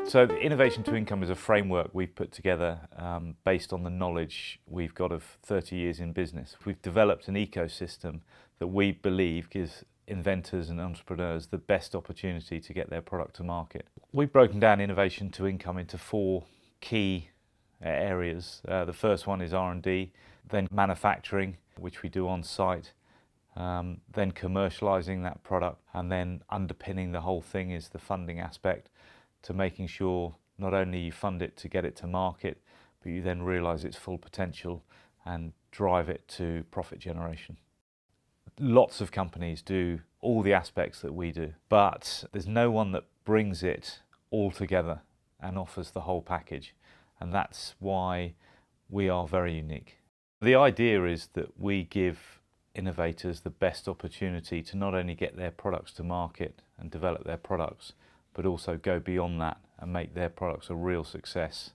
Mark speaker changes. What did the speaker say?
Speaker 1: So the Innovation to Income is a framework we've put together based on the knowledge we've got of 30 years in business. We've developed an ecosystem that we believe gives inventors and entrepreneurs the best opportunity to get their product to market. We've broken down Innovation to Income into 4 key areas. The first one is R&D, then manufacturing, which we do on site, then commercialising that product, and then underpinning the whole thing is the funding aspect, to making sure not only you fund it to get it to market, but you then realise its full potential and drive it to profit generation. Lots of companies do all the aspects that we do, but there's no one that brings it all together and offers the whole package, and that's why we are very unique. The idea is that we give innovators the best opportunity to not only get their products to market and develop their products, but also go beyond that and make their products a real success.